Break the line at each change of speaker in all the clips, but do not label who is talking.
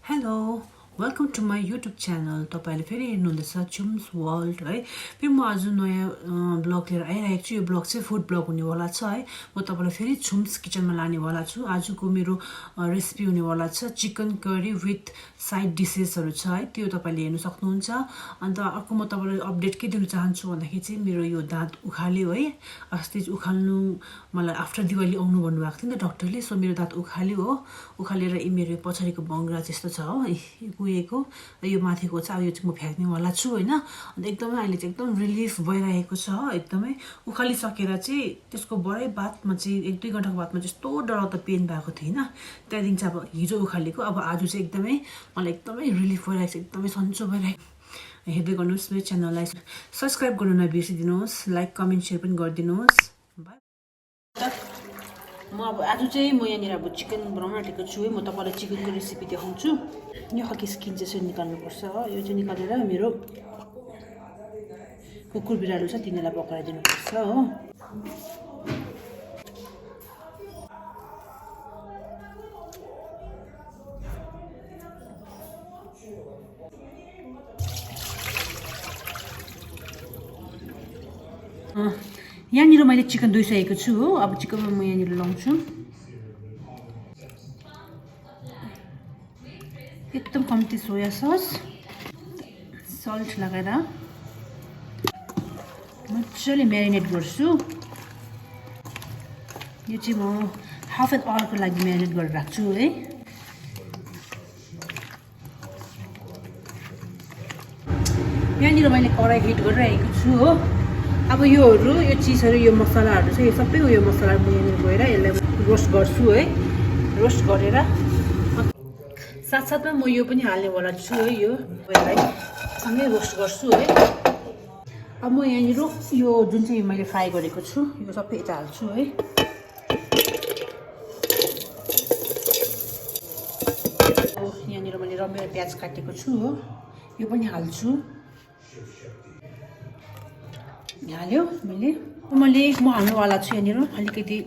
Hello, welcome to my YouTube channel. तपाईले फेरि हेर्नुहुँदैछ चुम्स world है। फेरि म आज नयाँ ब्लग लिएर आइरहेको छु। यो ब्लग चाहिँ फुड ब्लग हुनेवाला छ है। म तपाईलाई फेरि चुम्स किचनमा लानेवाला छु। आजको मेरो रेसिपी हुनेवाला छ चिकन करी विथ साइड डिसेसहरु छ है। त्यो तपाईले हेर्न सक्नुहुन्छ। अन्त अर्को म तपाईलाई अपडेट के दिन चाहन्छु भन्दाखेरि चाहिँ मेरो यो दाँत उखाल्यो है। अस्ति उखाल्नु मलाई आफ्टर दिवाली आउनु भन्नुभएको थियो नि त डाक्टरले। सो मेरो दाँत उखाल्यो हो। उखालेर मेरो पछाडिको बङ्गरा जस्तो छ हो गएको यो माथिको चाहिँ अब यो चाहिँ म फ्याक्नेवाला छु हैन। अन्त एकदमै अहिले चाहिँ एकदम रिलिफ भइरहेको छ एकदमै उखालिसकेर चाहिँ त्यसको बडै बादमा चाहिँ 1-2 घण्टाको बादमा चाहिँ यस्तो डरलाग्दो पेन भएको थियो हैन। त्यहाँदेखि चाहिँ अब हिजो उखालेको अब आज चाहिँ एकदमै मलाई एकदमै रिलिफ भइरहेको छ एकदमै सन्चो भइरहेको हेर्दै गर्नुहोस् मेरो च्यानललाई सब्स्क्राइब गर्न नबिर्सिदिनुहोस् लाइक कमेन्ट सेयर पनि गरिदिनुहोस्। म अब आज चाहिँ म यहाँनिर अब चिकन बनाउन आँटेको छु है। म तपाईँलाई चिकनको रेसिपी देखाउँछु। यो खालको स्किन चाहिँ यसरी निकाल्नुपर्छ यो चाहिँ निकालेर मेरो कुकुर बिरालो छ तिनीलाई पकाइदिनुपर्छ हो। यहाँनिर मैले चिकन धोइसकेको छु हो। अब चिकनमा म यहाँनिर लाउँछु एकदम कम्ती सोया सस सल्ट लगाएर मजाले म्यारिनेट गर्छु। यो चाहिँ म हाफ एन आवरको लागि म्यारिनेट गरेर राख्छु है। यहाँनिर मैले कराई हिट गरिरहेको छु हो। अब यो चिजहरू यो मसलाहरू चाहिँ सबै यो मसला म यहाँनिर गएर यसलाई रोस्ट गर्छु है। रोस्ट गरेर साथसाथमा म यो पनि हाल्नेवाला छु है। यो यसलाई सँगै रोस्ट गर्छु है। अब म यहाँनिर यो जुन चाहिँ मैले फ्राई गरेको छु यो सबै यता हाल्छु है। यहाँनिर मैले रमभेडा प्याज काटेको छु हो यो पनि हाल्छु। हाल्यो म हाल्नुवाला छु यहाँनिर अलिकति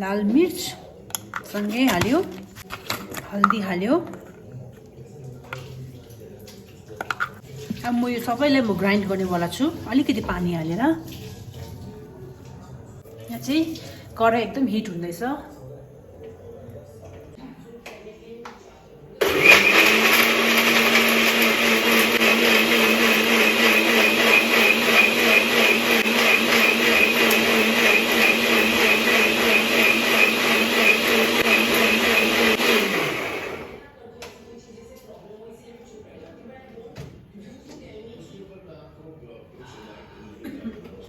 लाल मिर्च सँगै हाल्यो हल्दी हाल्यो। अब म यो सबैलाई म ग्राइन्ड गर्नेवाला छु अलिकति पानी हालेर। यहाँ चाहिँ कराई एकदम हिट हुँदैछ।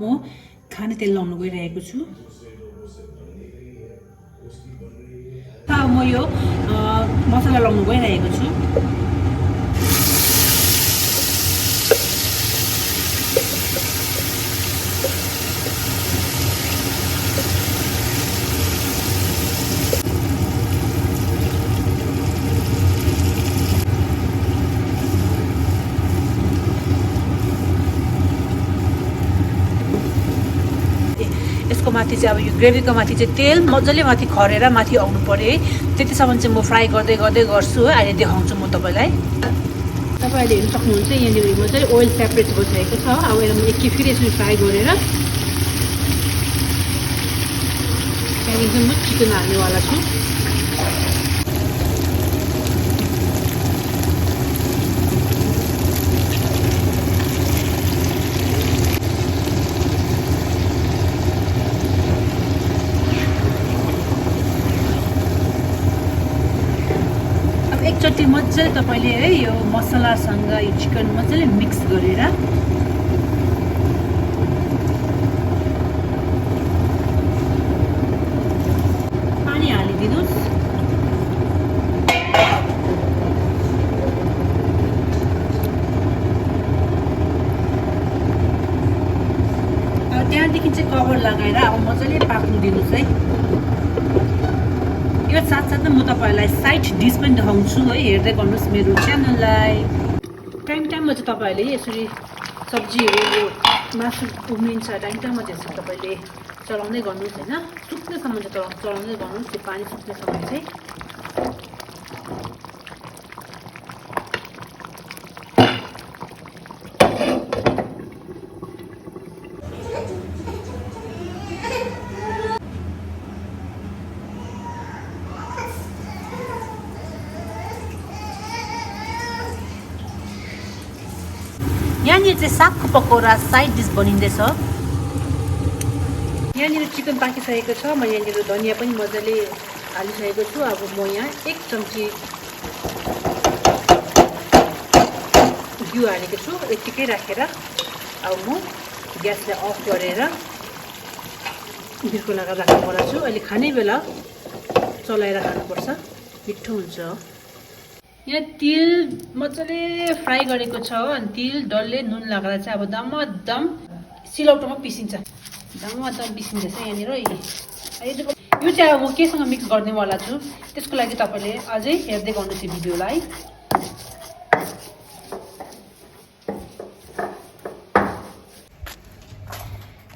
म खाने तेल लाउन गइरहेको छु। अब म यो मसला लाउन गइरहेको छु। यसको माथि चाहिँ अब यो ग्रेभीको माथि चाहिँ तेल मजाले माथि खरेर माथि आउनु पर्यो है। त्यतिसम्म चाहिँ म फ्राई गर्दै गर्छु है। अहिले देखाउँछु म तपाईँलाई। तपाईँहरूले हेर्न सक्नुहुन्छ यहाँनिर मजाले ओइल सेपरेट भइसकेको छ। अब यसलाई म एकैफेरि यसरी फ्राई गरेर त्यहाँदेखि चाहिँ म चिकन हाल्नेवाला छु। एकचोटि मजाले तपाईँले है यो मसलासँग यो चिकन मजाले मिक्स गरेर पानी हालिदिनुहोस्। त्यहाँदेखि चाहिँ कभर लगाएर अब मजाले पाक्नु दिनुहोस् है। यो साथसाथै म तपाईँहरूलाई साइड डिस पनि देखाउँछु है। हेर्दै गर्नुहोस् मेरो च्यानललाई। टाइममा चाहिँ तपाईँहरूले यसरी सब्जीहरू मासु उम्लिन्छ टाइममा चाहिँ यसरी तपाईँले चलाउँदै गर्नुहोस् हैन। सुक्नेसम्म चाहिँ चलाउँदै गर्नुहोस्। त्यो पानी सुक्नेसम्म चाहिँ यहाँनिर चाहिँ सागको पकौडा साइड डिस बनिँदैछ। यहाँनिर चिकन पाकिसकेको छ। म यहाँनिर धनियाँ पनि मजाले हालिसकेको छु। अब म यहाँ 1 चम्ची घिउ हालेको छु। यतिकै राखेर अब म ग्यासलाई अफ गरेर बिर्को लगाएर राख्नुपर्ने छु। अहिले खाने बेला चलाएर खानुपर्छ, मिठो हुन्छ। यहाँ तिल मजाले फ्राई गरेको छ अनि तिल डल्ले नुन लगाएर चाहिँ अब दम सिलौटोमा पिसिन्छ। दम पिसिँदैछ यहाँनिर। यो चाहिँ अब म केसँग मिक्स गर्नेवाला छु, त्यसको लागि तपाईँले अझै हेर्दै गर्नुहोस् यो भिडियोलाई।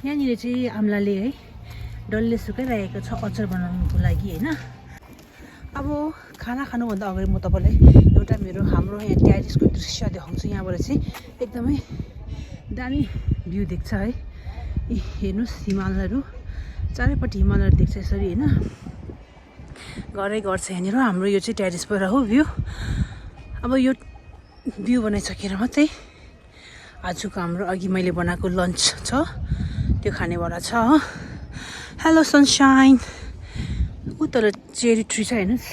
यहाँनिर चाहिँ आम्लाले है डल्ले सुकाइरहेको छ अचार बनाउनुको लागि होइन। अब खाना खानुभन्दा अगाडि म तपाईँलाई एउटा हाम्रो यहाँ ट्यारिसको दृश्य देखाउँछु। यहाँबाट चाहिँ एकदमै दामी भ्यू देख्छ है। हेर्नुहोस् हिमालहरू, चारैपट्टि हिमालहरू देख्छ यसरी होइन। घरै घर छ यहाँनिर। हाम्रो यो चाहिँ ट्यारिसबाट हो भ्यू। अब यो भ्यू बनाइसकेर मात्रै आजको हाम्रो अघि मैले बनाएको लन्च छ त्यो खानेवाला छ। Hello sunshine. उता चेरी ट्री छ हेर्नुहोस्,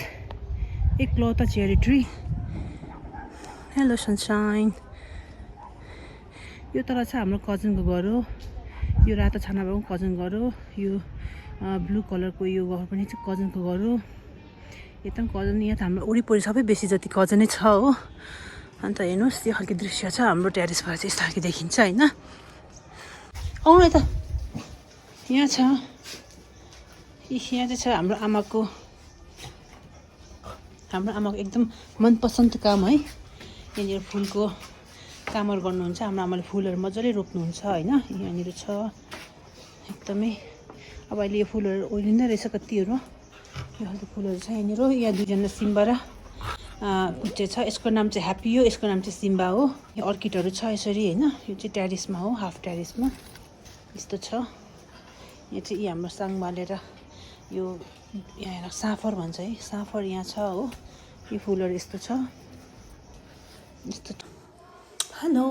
एकलौता चेरी ट्री। Hello sunshine. यो तल छ हाम्रो कजनको घर हो। यो रातो छाना भएको कजनको घर हो। यो ब्लू कलरको यो घर पनि चाहिँ कजनको घर हो। यता पनि कजन। यहाँ त हाम्रो वरिपरि सबै बेसी जति कजनै छ हो। अन्त हेर्नुहोस् यो खालको दृश्य छ हाम्रो ट्यारिसबाट चाहिँ। यस्तो खालको देखिन्छ होइन। आउनु यता, यहाँ छ। यहाँ चाहिँ छ हाम्रो आमाको एकदम मनपसन्द काम है। यहाँनिर फुलको कामहरू गर्नुहुन्छ। हाम्रो आमाले फुलहरू मजाले रोप्नुहुन्छ होइन। यहाँनिर छ एकदमै। अब अहिले यो फुलहरू ओइलिँदै रहेछ कतिहरू। यो खालको फुलहरू छ यहाँनिर। यहाँ दुईजना सिम्बा र कुच्चे छ। यसको नाम चाहिँ ह्याप्पी हो, यसको नाम चाहिँ सिम्बा हो। यो अर्किडहरू छ यसरी होइन। यो चाहिँ ट्यारिसमा हो, हाफ ट्यारिसमा यस्तो छ। यहाँ चाहिँ हाम्रो साङ बालेर यो यहाँ साफर भन्छ है, साफर यहाँ छ हो। यो फुलहरू यस्तो छ, यस्तो। हेलो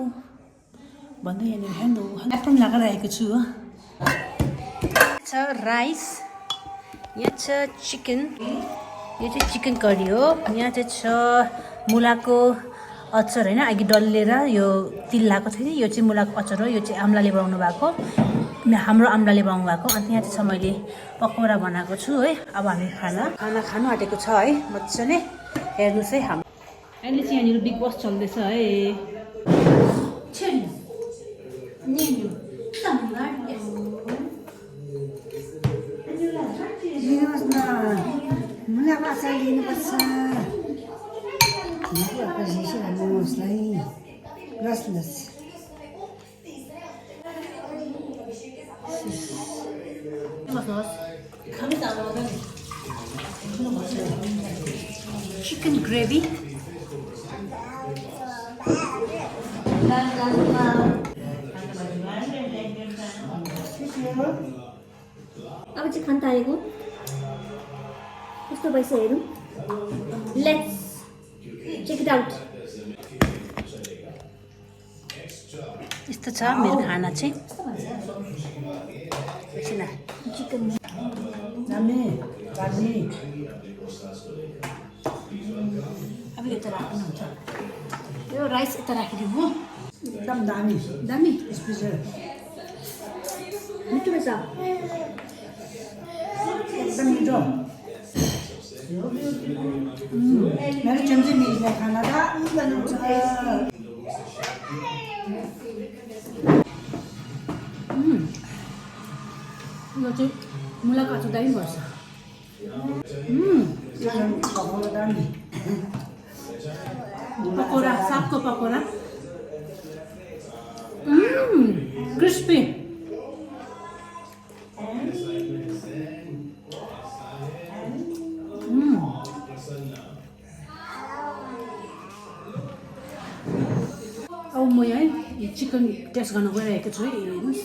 भन्दै यहाँनिर हेलो एप्रोन लगाइरहेको छु हो। छ राइस, यहाँ छ चिकन, यो चाहिँ चिकन करी हो। यहाँ चाहिँ छ मुलाको अचार होइन, अघि डल्लेर यो तिल लगाएको थियो नि, यो चाहिँ मुलाको अचार हो। यो चाहिँ आम्लाले बनाउनु भएको, हाम्रो आम्लाले बनाउनु भएको। अन्त यहाँ चाहिँ छ मैले पकौडा बनाएको छु है। अब हामी खाना खानु आँटेको छ है। मजाले हेर्नुहोस् है। हाम्रो अहिले चाहिँ यहाँनिर बिग बस चल्दैछ है।
मुलाको अचार लिनुपर्छ। मोमोसलाई रसलस
चिकन ग्रेभी।
अब चाहिँ खान थालेको कस्तो भइसक्यो हेरौँ। Let's check it out.
यस्तो छ मेरो खाना चाहिँ।
चिकन
अब यता राख्नुहुन्छ, यो राइस यता राखिदिउँ हो।
एकदम दामी
दामी
स्पेसल,
मिठो रहेछ
एकदम मिठो। मेरो चम्ची मिल्ने खाना दामी बनाउँछ।
यो चाहिँ मुलाको अचार दामी भएछ।
दामी
पकौडा, सागको पकौडा क्रिस्पी। अब म यहाँ चिकन टेस्ट गर्न गइरहेको छु है। हेर्नुहोस्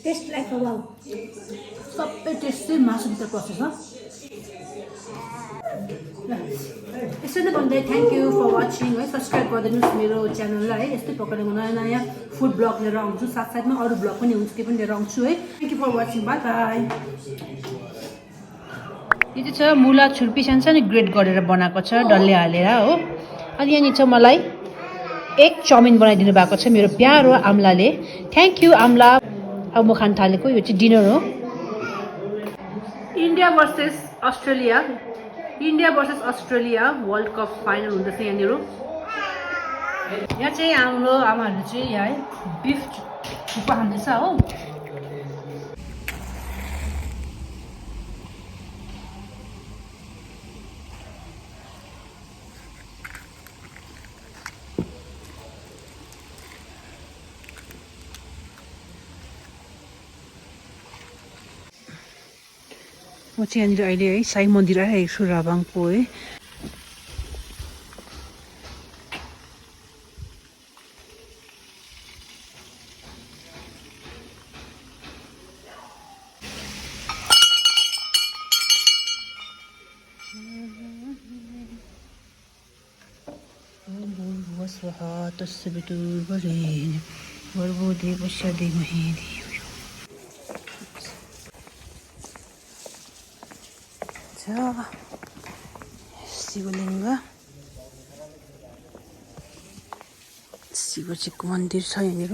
टेस्ट लाइक वाउ।
सबै टेस्ट चाहिँ मासुभित्र पसेछ। यसो नै भन्दै थ्याङ्क यू फर वाचिङ है सब्सक्राइब गरिदिनुहोस् मेरो च्यानललाई है यस्तै प्रकारले म नयाँ नयाँ फुड ब्लग लिएर आउँछु साथसाथमा अरू ब्लग पनि हुन्छ त्यो पनि लिएर आउँछु है thank you for watching bye bye यो चाहिँ छ मुला छुर्पी सानसानो ग्रेट गरेर बनाएको छ डल्ले हालेर हो अनि यहाँनिर चाहिँ मलाई एक चाउमिन बनाइदिनु भएको छ मेरो प्यारो आम्लाले थ्याङ्क यू आम्ला अब म खान थालेको यो चाहिँ डिनर हो India versus Australia world cup final हुँदैछ यहाँनिर यहाँ चाहिँ हाम्रो आमाहरूले चाहिँ यहाँ है बिफ थुक्पा खाँदैछ हो म चाहिँ यहाँनिर अहिले है साई मन्दिर आइरहेको छु राभाङको है स्वाहा तस्य वितुर्वरेण्यं भर्गो देवस्य धीमहि धियो यो शिवलिङ्ग शिवजीको मन्दिर छ यहाँनिर